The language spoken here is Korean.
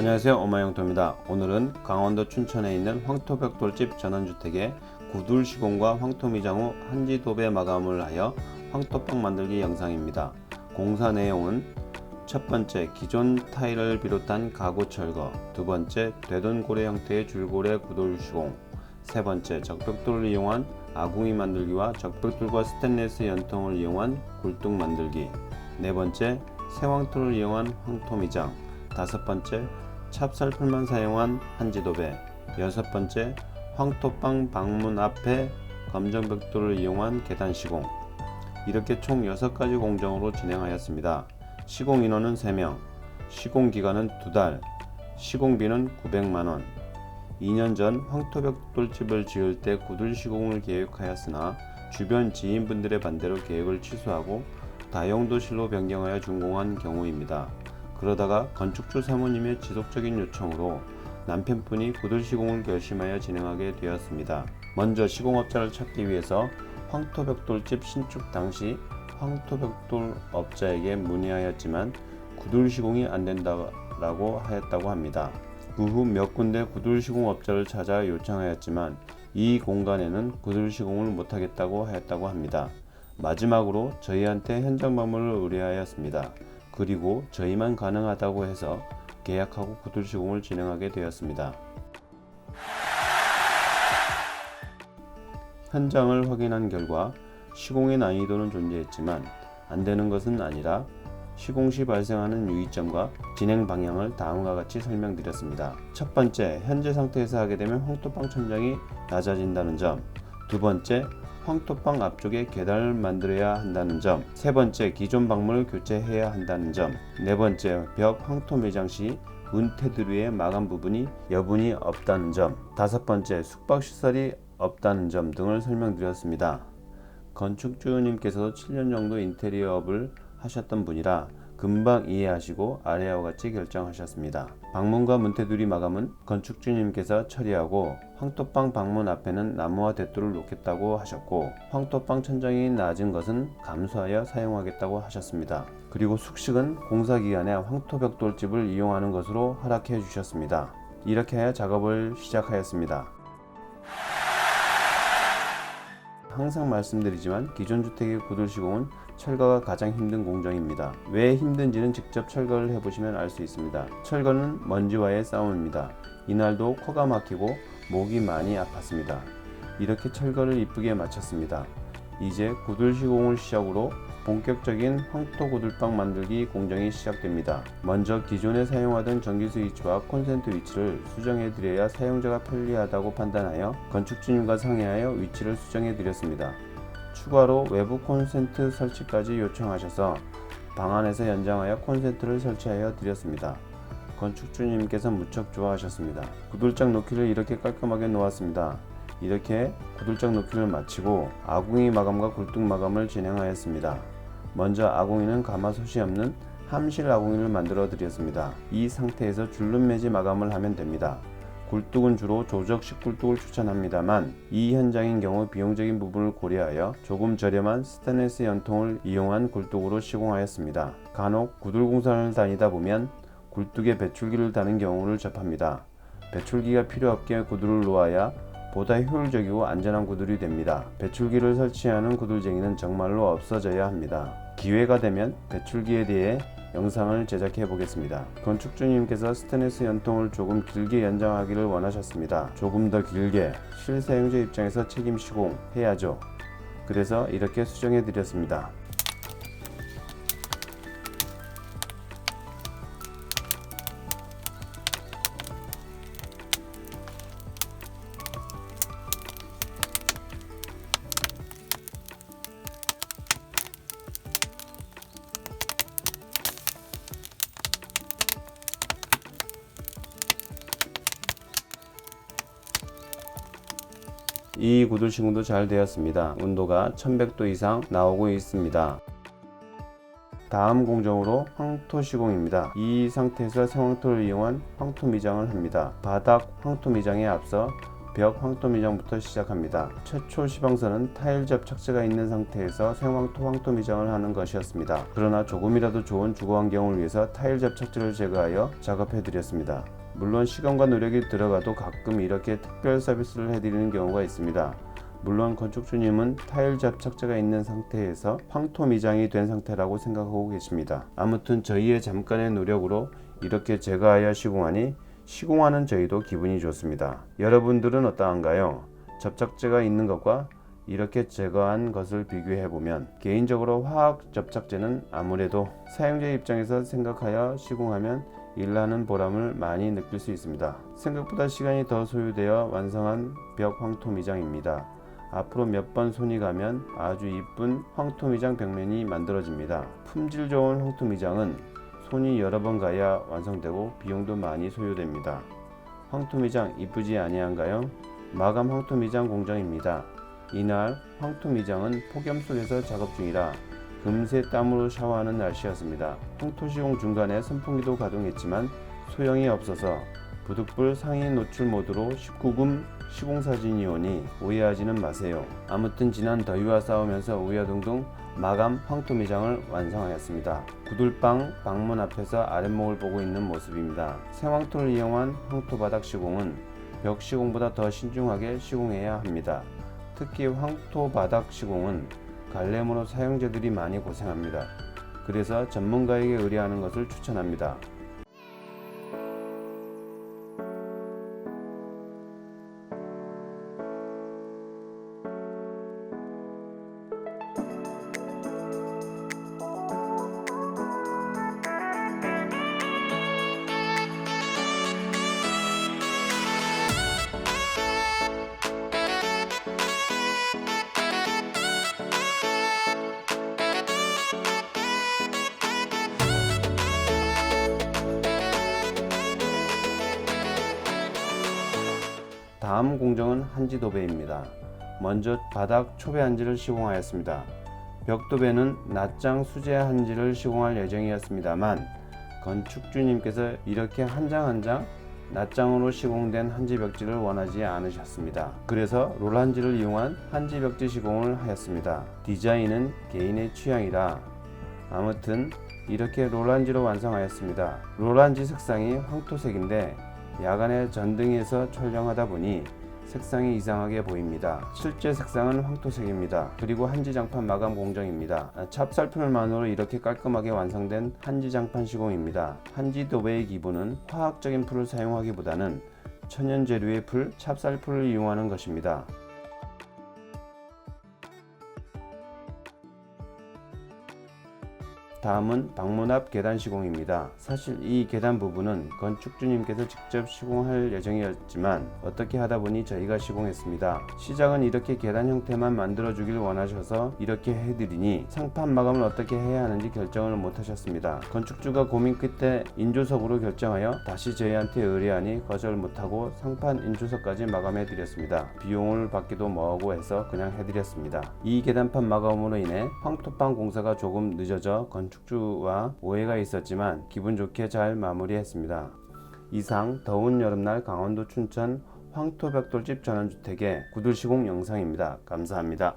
안녕하세요, 오마영토입니다. 오늘은 강원도 춘천에 있는 황토벽돌집 전원주택의 구둘 시공과 황토미장 후 한지도배 마감을 하여 황토방 만들기 영상입니다. 공사 내용은 첫 번째, 기존 타일을 비롯한 가구 철거, 두 번째, 되돈고래 형태의 줄고래 구둘 시공, 세 번째, 적벽돌을 이용한 아궁이 만들기와 적벽돌과 스테인리스 연통을 이용한 굴뚝 만들기, 네 번째, 새황토를 이용한 황토미장, 다섯 번째, 찹쌀풀만 사용한 한지도배, 여섯 번째, 황토방 방문 앞에 검정벽돌을 이용한 계단 시공. 이렇게 총 6가지 공정으로 진행하였습니다. 시공 인원은 3명, 시공 기간은 2달, 시공비는 900만원. 2년 전 황토벽돌집을 지을 때 구둘 시공을 계획하였으나 주변 지인분들의 반대로 계획을 취소하고 다용도실로 변경하여 준공한 경우입니다. 그러다가 건축주 사모님의 지속적인 요청으로 남편분이 구둘 시공을 결심하여 진행하게 되었습니다. 먼저 시공업자를 찾기 위해서 황토벽돌집 신축 당시 황토벽돌 업자에게 문의하였지만 구둘 시공이 안된다고 하였다고 합니다. 그 후 몇 군데 구둘 시공 업자를 찾아 요청하였지만 이 공간에는 구둘 시공을 못하겠다고 하였다고 합니다. 마지막으로 저희한테 현장 방문을 의뢰하였습니다. 그리고 저희만 가능하다고 해서 계약하고 구둘 시공을 진행하게 되었습니다. 현장을 확인한 결과 시공의 난이도는 존재했지만 안되는 것은 아니라 시공 시 발생하는 유의점과 진행 방향을 다음과 같이 설명드렸습니다. 첫 번째, 현재 상태에서 하게 되면 황토방 천장이 낮아진다는 점. 두 번째, 황토방 앞쪽에 계단을 만들어야 한다는 점. 세 번째, 기존 방문을 교체해야 한다는 점. 네 번째, 벽 황토 매장 시 문테두리의 마감 부분이 여분이 없다는 점. 다섯 번째, 숙박시설이 없다는 점 등을 설명드렸습니다. 건축주님께서도 7년 정도 인테리어업을 하셨던 분이라 금방 이해하시고 아래와 같이 결정하셨습니다. 방문과 문테두리 마감은 건축주님께서 처리하고 황토방 방문 앞에는 나무와 대돌을 놓겠다고 하셨고 황토방 천장이 낮은 것은 감수하여 사용하겠다고 하셨습니다. 그리고 숙식은 공사기간에 황토벽돌집을 이용하는 것으로 허락해 주셨습니다. 이렇게 하여 작업을 시작하였습니다. 항상 말씀드리지만 기존 주택의 구둘 시공은 철거가 가장 힘든 공정입니다. 왜 힘든지는 직접 철거를 해보시면 알 수 있습니다. 철거는 먼지와의 싸움입니다. 이날도 코가 막히고 목이 많이 아팠습니다. 이렇게 철거를 이쁘게 마쳤습니다. 이제 구둘 시공을 시작으로 본격적인 황토 구둘방 만들기 공정이 시작됩니다. 먼저 기존에 사용하던 전기 스위치와 콘센트 위치를 수정해 드려야 사용자가 편리하다고 판단하여 건축주님과 상의하여 위치를 수정해 드렸습니다. 추가로 외부 콘센트 설치까지 요청하셔서 방 안에서 연장하여 콘센트를 설치하여 드렸습니다. 건축주님께서 무척 좋아하셨습니다. 구둘장 놓기를 이렇게 깔끔하게 놓았습니다. 이렇게 구둘장 놓기를 마치고 아궁이 마감과 굴뚝 마감을 진행하였습니다. 먼저 아궁이는 가마솥이 없는 함실 아궁이를 만들어 드렸습니다. 이 상태에서 줄눈 매지 마감을 하면 됩니다. 굴뚝은 주로 조적식 굴뚝을 추천합니다만 이 현장인 경우 비용적인 부분을 고려하여 조금 저렴한 스테인리스 연통을 이용한 굴뚝으로 시공하였습니다. 간혹 구둘 공사를 다니다 보면 굴뚝에 배출기를 다는 경우를 접합니다. 배출기가 필요 없게 구둘을 놓아야 보다 효율적이고 안전한 구둘이 됩니다. 배출기를 설치하는 구둘쟁이는 정말로 없어져야 합니다. 기회가 되면 배출기에 대해 영상을 제작해 보겠습니다. 건축주님께서 스테인리스 연통을 조금 길게 연장하기를 원하셨습니다. 조금 더 길게 실사용자 입장에서 책임 시공해야죠. 그래서 이렇게 수정해 드렸습니다. 이 구둘 시공도 잘 되었습니다. 온도가 1100도 이상 나오고 있습니다. 다음 공정으로 황토 시공입니다. 이 상태에서 생황토를 이용한 황토 미장을 합니다. 바닥 황토 미장에 앞서 벽 황토 미장부터 시작합니다. 최초 시방선은 타일 접착제가 있는 상태에서 생황토 황토 미장을 하는 것이었습니다. 그러나 조금이라도 좋은 주거 환경을 위해서 타일 접착제를 제거하여 작업해 드렸습니다. 물론 시간과 노력이 들어가도 가끔 이렇게 특별 서비스를 해드리는 경우가 있습니다. 물론 건축주님은 타일 접착제가 있는 상태에서 황토 미장이 된 상태라고 생각하고 계십니다. 아무튼 저희의 잠깐의 노력으로 이렇게 제거하여 시공하니 시공하는 저희도 기분이 좋습니다. 여러분들은 어떠한가요? 접착제가 있는 것과 이렇게 제거한 것을 비교해보면 개인적으로 화학 접착제는 아무래도 사용자 입장에서 생각하여 시공하면 일하는 보람을 많이 느낄 수 있습니다. 생각보다 시간이 더 소요되어 완성한 벽 황토 미장입니다. 앞으로 몇 번 손이 가면 아주 이쁜 황토 미장 벽면이 만들어집니다. 품질 좋은 황토 미장은 손이 여러 번 가야 완성되고 비용도 많이 소요됩니다. 황토 미장 이쁘지 아니한가요? 마감 황토 미장 공정입니다. 이날 황토 미장은 폭염 속에서 작업 중이라 금세 땀으로 샤워하는 날씨였습니다. 황토 시공 중간에 선풍기도 가동했지만 소용이 없어서 부득불 상위 노출 모드로 19금 시공사진이 오니 오해하지는 마세요. 아무튼 지난 더위와 싸우면서 우여둥둥 마감 황토 미장을 완성하였습니다. 구들방 방문 앞에서 아랫목을 보고 있는 모습입니다. 생황토를 이용한 황토 바닥 시공은 벽 시공보다 더 신중하게 시공해야 합니다. 특히 황토 바닥 시공은 갈래모로 사용자들이 많이 고생합니다. 그래서 전문가에게 의뢰하는 것을 추천합니다. 다음 공정은 한지도배입니다. 먼저 바닥 초배 한지를 시공하였습니다. 벽도배는 낱장 수제 한지를 시공할 예정이었습니다만 건축주님께서 이렇게 한 장 한 장 낱장으로 시공된 한지 벽지를 원하지 않으셨습니다. 그래서 롤 한지를 이용한 한지 벽지 시공을 하였습니다. 디자인은 개인의 취향이라 아무튼 이렇게 롤 한지로 완성하였습니다. 롤 한지 색상이 황토색인데 야간에 전등에서 촬영하다 보니 색상이 이상하게 보입니다. 실제 색상은 황토색입니다. 그리고 한지장판 마감 공정입니다. 찹쌀풀만으로 이렇게 깔끔하게 완성된 한지장판 시공입니다. 한지도배의 기본은 화학적인 풀을 사용하기보다는 천연 재료의 풀, 찹쌀풀을 이용하는 것입니다. 다음은 방문 앞 계단 시공입니다. 사실 이 계단 부분은 건축주님께서 직접 시공할 예정이었지만 어떻게 하다 보니 저희가 시공했습니다. 시작은 이렇게 계단 형태만 만들어 주길 원하셔서 이렇게 해드리니 상판 마감을 어떻게 해야 하는지 결정을 못 하셨습니다. 건축주가 고민 끝에 인조석으로 결정하여 다시 저희한테 의뢰하니 거절 못하고 상판 인조석까지 마감해 드렸습니다. 비용을 받기도 뭐하고 해서 그냥 해드렸습니다. 이 계단판 마감으로 인해 황토방 공사가 조금 늦어져 건축주와 오해가 있었지만 기분 좋게 잘 마무리했습니다. 이상 더운 여름날 강원도 춘천 황토벽돌집 전원주택의 구들시공 영상입니다. 감사합니다.